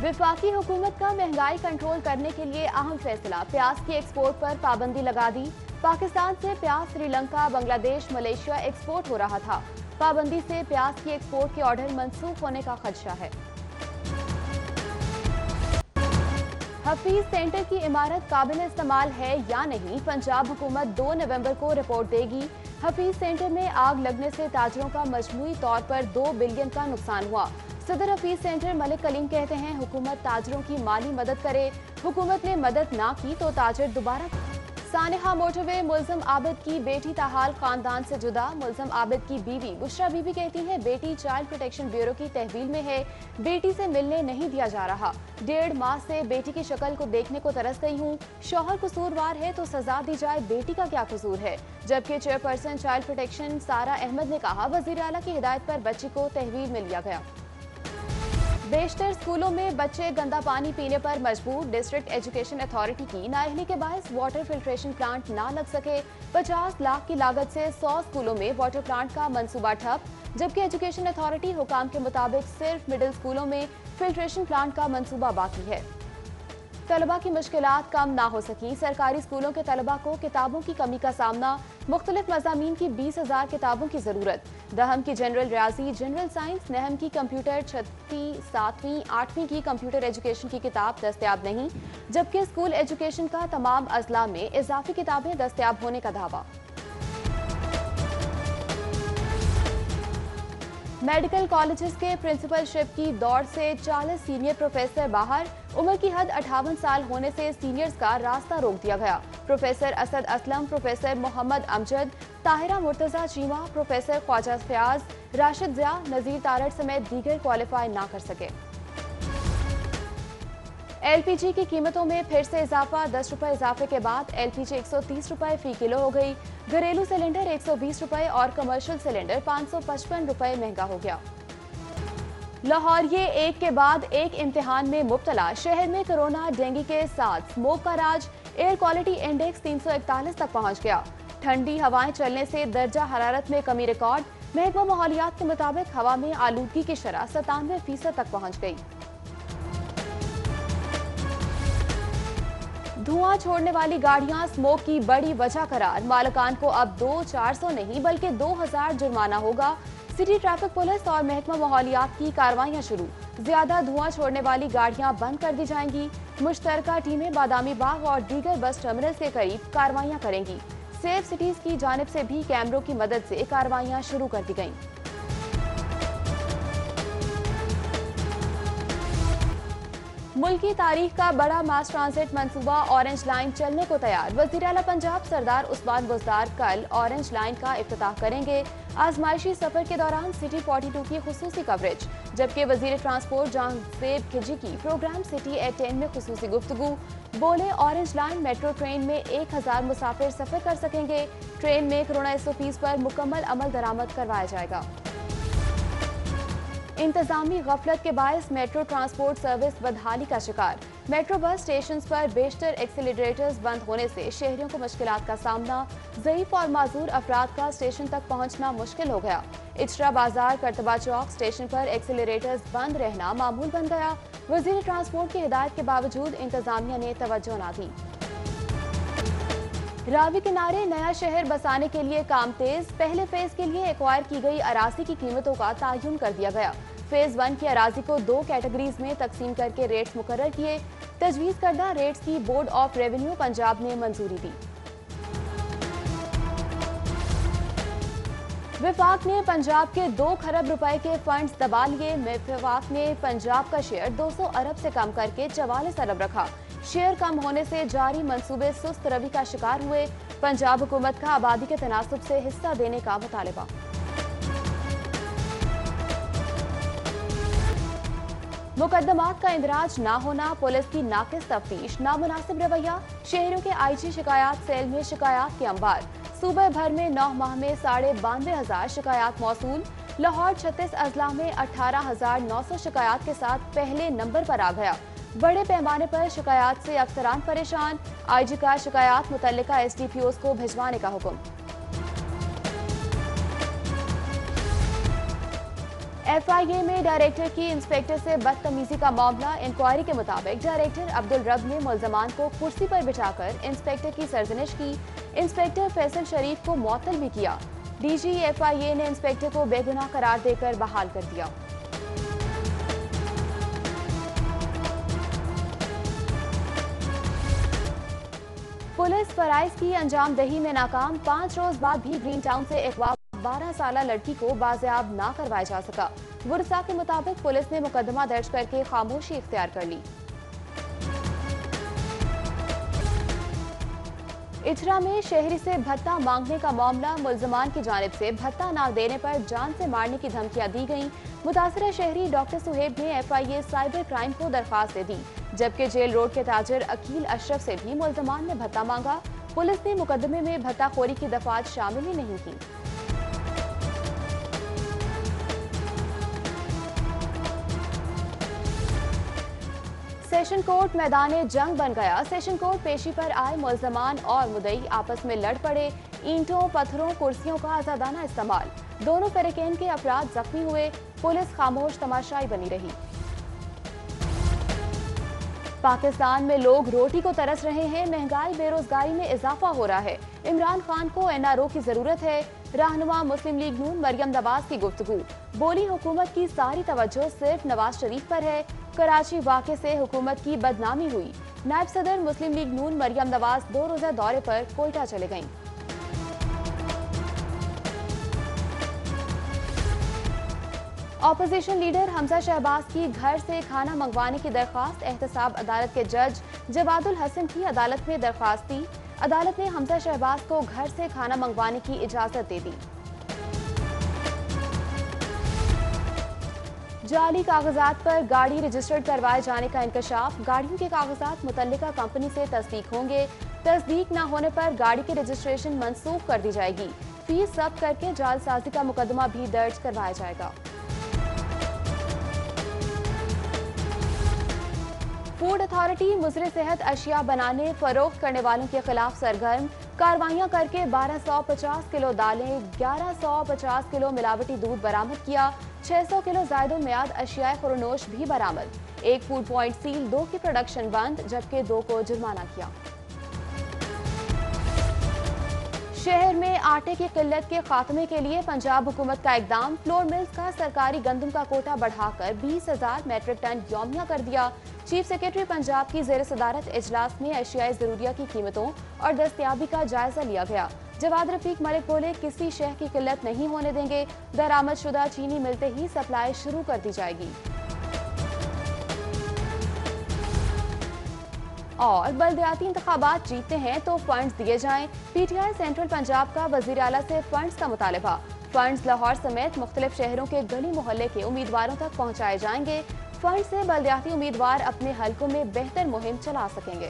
वफाकी हुकूमत का महंगाई कंट्रोल करने के लिए अहम फैसला, प्याज की एक्सपोर्ट पर पाबंदी लगा दी। पाकिस्तान से प्याज श्रीलंका, बांग्लादेश, मलेशिया एक्सपोर्ट हो रहा था। पाबंदी से प्याज की एक्सपोर्ट के ऑर्डर मंसूख होने का खदशा है। हफीज सेंटर की इमारत काबिल इस्तेमाल है या नहीं, पंजाब हुकूमत 2 नवंबर को रिपोर्ट देगी। हफीज सेंटर में आग लगने से ताजरों का मजमूई तौर पर 2 बिलियन का नुकसान हुआ। सदर हफीज सेंटर मलिक कलीम कहते हैं, हुकूमत ताजरों की माली मदद करे, हुकूमत ने मदद ना की तो ताजर दोबारा। सानिहा मोटरवे, मुल्ज़म आबिद की बेटी ताहाल खानदान से जुदा। मुल्ज़म आबिद की बीवी बुशरा बीबी कहती हैं, बेटी चाइल्ड प्रोटेक्शन ब्यूरो की तहवील में है, बेटी से मिलने नहीं दिया जा रहा। 1.5 माह से बेटी की शक्ल को देखने को तरस गई हूँ। शौहर कसूरवार है तो सजा दी जाए, बेटी का क्या कसूर है। जबकि चेयरपर्सन चाइल्ड प्रोटेक्शन सारा अहमद ने कहा, वजीर आला की हिदायत पर बच्ची को तहवील में लिया गया। बेशतर स्कूलों में बच्चे गंदा पानी पीने पर मजबूर। डिस्ट्रिक्ट एजुकेशन अथॉरिटी की नाअहली के बायस वाटर फिल्ट्रेशन प्लांट ना लग सके। 50 लाख की लागत से 100 स्कूलों में वाटर प्लांट का मंसूबा ठप। जबकि एजुकेशन अथॉरिटी हुकाम के मुताबिक सिर्फ मिडिल स्कूलों में फिल्ट्रेशन प्लांट का मंसूबा बाकी है। तलबा की मुश्किलात कम ना हो सकी। सरकारी स्कूलों के तलबा को किताबों की कमी का सामना। मुख्तलिफ मज़ामीन की 20,000 किताबों की जरूरत। दहम की जनरल रियाजी, जनरल साइंस, नहम की कंप्यूटर, 6वीं, 7वीं, 8वीं की कंप्यूटर एजुकेशन की किताब दस्तयाब नहीं। जबकि स्कूल एजुकेशन का तमाम अजला में इजाफी किताबें दस्तयाब होने का दावा। मेडिकल कॉलेजेस के प्रिंसिपलशिप की दौड़ से 40 सीनियर प्रोफेसर बाहर। उम्र की हद 58 साल होने से सीनियर्स का रास्ता रोक दिया गया। Professor Asad Aslam, professor Mohammad Amjad, Tahira Murtaza Cheema, professor Khwaja Fayyaz, Rashid Zia, Nazir Tarar समेत दीगर क्वालिफाई ना कर सके। एलपीजी की कीमतों में फिर से इजाफा। 10 रुपए इजाफे के बाद एलपीजी 130 रुपए फी किलो हो गई। घरेलू सिलेंडर 120 रुपए और कमर्शियल सिलेंडर 555 रुपए महंगा हो गया। लाहौर ये एक के बाद एक इम्तिहान में मुब्तला। शहर में कोरोना डेंगू के साथ स्मोक का राज। एयर क्वालिटी इंडेक्स 341 तक पहुंच गया। ठंडी हवाएं चलने से दर्जा हरारत में कमी रिकॉर्ड। महकमा माहौलियात के मुताबिक हवा में आलूदगी की शरह 97% तक पहुंच गई। धुआं छोड़ने वाली गाड़ियां स्मोक की बड़ी वजह करार। मालिकान को अब 400 नहीं बल्कि 2000 जुर्माना होगा। सिटी ट्रैफिक पुलिस और महकमा माहौलियात की कार्रवाइयां शुरू। ज्यादा धुआं छोड़ने वाली गाड़ियां बंद कर दी जाएंगी। मुश्तरका टीमें बादामी बाग और दीगर बस टर्मिनल के करीब कार्रवाइयां करेंगी। सेफ सिटीज की जानिब से भी कैमरों की मदद से कार्रवाइयां शुरू कर दी गईं। मुल्क की तारीख का बड़ा मास ट्रांजिट मंसूबा ऑरेंज लाइन चलने को तैयार। वज़ीर आला पंजाब सरदार उस्मान बुज़दार कल ऑरेंज लाइन का इफ्तिताह करेंगे। आजमाइशी सफर के दौरान सिटी 42 की खुसूसी कवरेज। जबकि वज़ीर ट्रांसपोर्ट जहांजेब खिजी की प्रोग्राम सिटी एट 10 में खुसूसी गुफ्तगू। बोले, ऑरेंज लाइन मेट्रो ट्रेन में 1000 मुसाफिर सफर कर सकेंगे। ट्रेन में कोरोना SOPs पर मुकम्मल अमल दरामद करवाया जाएगा। इंतजामी गफलत के बायस मेट्रो ट्रांसपोर्ट सर्विस बदहाली का शिकार। मेट्रो बस स्टेशन पर बेशतर एक्सीलरेटर्स बंद होने से शहरियों को मुश्किलात का सामना। ज़ईफ और माजूर अफराद का स्टेशन तक पहुंचना मुश्किल हो गया। इचरा बाजार, करतबा चौक स्टेशन पर एक्सीलरेटर्स बंद रहना मामूल बन गया। वज़ीर ट्रांसपोर्ट की हिदायत के बावजूद इंतजामिया ने तवज्जो न दी। रावी किनारे नया शहर बसाने के लिए काम तेज। पहले फेज के लिए एक्वायर की गई अराजी की कीमतों का तयन कर दिया गया। फेज 1 की अराजी को 2 कैटेगरीज में तकसीम करके रेट्स मुकर्रर किए। तजवीज़ करदा रेट्स की बोर्ड ऑफ रेवेन्यू पंजाब ने मंजूरी दी। वफाक ने पंजाब के 2 खरब रुपए के फंड्स दबा लिए। वफाक ने पंजाब का शेयर 200 अरब से कम करके 44 अरब रखा। शेयर कम होने से जारी मंसूबे सुस्त रवि का शिकार हुए। पंजाब हुकूमत का आबादी के तनासुब से हिस्सा देने का मुतालबा। मुकदमात का इंदराज ना होना, पुलिस की नाकिस तफ्तीश, नामुनासिब रवैया। शहरों के IG शिकायत सेल में शिकायत के अंबार। सूबे भर में 9 माह में 92,500 शिकायत मौसूल। लाहौर 36 अजला में 18,900 शिकायत के साथ पहले नंबर पर आ गया। बड़े पैमाने पर शिकायत से अफसरान परेशान। IG का शिकायत मुतल्लिका SDPOs को भिजवाने का हुक्म। FIA में डायरेक्टर की इंस्पेक्टर से बदतमीजी का मामला। इंक्वायरी के मुताबिक डायरेक्टर अब्दुल रब ने मुल्जमान को कुर्सी पर बिठाकर इंस्पेक्टर की सरजनिश की। इंस्पेक्टर फैसल शरीफ को मुअत्तल भी किया। DG FIA ने इंस्पेक्टर को बेगुनाह करार देकर बहाल कर दिया। पुलिस फराइज की अंजामदही में नाकाम। 5 रोज बाद भी ग्रीन टाउन से अगवा 12 साला लड़की को बाजियाब ना करवाया जा सका। वरसा के मुताबिक पुलिस ने मुकदमा दर्ज करके खामोशी इख्तियार कर ली। इचरा में शहरी से भत्ता मांगने का मामला। मुल्जमान की जानिब से भत्ता ना देने पर जान से मारने की धमकियां दी गईं। मुतासरा शहरी डॉक्टर सुहेब ने FIA साइबर क्राइम को दरखास्त दे दी, जबकि जेल रोड के ताजिर अकील अशरफ से भी मुल्जमान ने भत्ता मांगा। पुलिस ने मुकदमे में भत्ताखोरी की दफात शामिल ही नहीं की। सेशन कोर्ट मैदान जंग बन गया। सेशन कोर्ट पेशी पर आए मुल्जमान और मुद्दई आपस में लड़ पड़े। ईंटों, पत्थरों, कुर्सियों का आजादाना इस्तेमाल। दोनों फरीकैन के अफराद जख्मी हुए। पुलिस खामोश तमाशाई बनी रही। पाकिस्तान में लोग रोटी को तरस रहे हैं। महंगाई, बेरोजगारी में इजाफा हो रहा है। इमरान खान को NRO की जरूरत है। रहनुमा मुस्लिम लीग नून मरियम नवाज की गुफ्तगू। बोली हुकूमत की सारी तवज्जो सिर्फ नवाज शरीफ पर है। कराची वाक़े से हुकूमत की बदनामी हुई। नायब सदर मुस्लिम लीग नून मरियम नवाज 2 रोजा दौरे पर कोयटा चले गईं। ऑपोजिशन लीडर हमजा शहबाज की घर से खाना मंगवाने की दरख्वास्त। एहतसाब अदालत के जज जवादुल हसन की अदालत में दरख्वास्त दी। अदालत ने हमजा शहबाज को घर से खाना मंगवाने की इजाजत दे दी। जाली कागजात पर गाड़ी रजिस्टर्ड करवाए जाने का इंकशाफ। गाड़ियों के कागजात मुतल्लिका कंपनी से तस्दीक होंगे। तस्दीक न होने पर गाड़ी की रजिस्ट्रेशन मंसूख कर दी जाएगी। फीस जब्त करके जालसाजी का मुकदमा भी दर्ज करवाया जाएगा। फूड अथॉरिटी मुज़र सेहत अशिया बनाने फरोख्त करने वालों के खिलाफ सरगर्म। कार्रवाइयां करके 1250 किलो दालें, 1150 किलो मिलावटी दूध बरामद किया। 600 किलो ज़ायदुल मियाद अशियाए खुरनोश भी बरामद। 1 फूड पॉइंट सील, 2 की प्रोडक्शन बंद, जबकि 2 को जुर्माना किया। शहर में आटे की किल्लत के खात्मे के लिए पंजाब हुकूमत का इकदाम। फ्लोर मिल्स का सरकारी गंदम का कोटा बढ़ाकर 20,000 मैट्रिक टन यौमिया कर दिया। चीफ सेक्रेटरी पंजाब की जेर सदारत इजलास में अशियाए जरूरिया की कीमतों और दस्तयाबी का जायजा लिया गया। जवाद रफीक मलिक बोले, किसी शह की किल्लत नहीं होने देंगे। दरामद शुदा चीनी मिलते ही सप्लाई शुरू कर दी जाएगी। और बल्दियाती इंतखाबात जीतते हैं तो फंड्स दिए जाएं। PTI सेंट्रल पंजाब का वजीर आला से फंड्स का मुतालबा। फंड्स लाहौर समेत मुख्तलिफ शहरों के गली मोहल्ले के उम्मीदवारों तक पहुंचाए जाएंगे। फंड से बल्दियाती उम्मीदवार अपने हलकों में बेहतर मुहिम चला सकेंगे।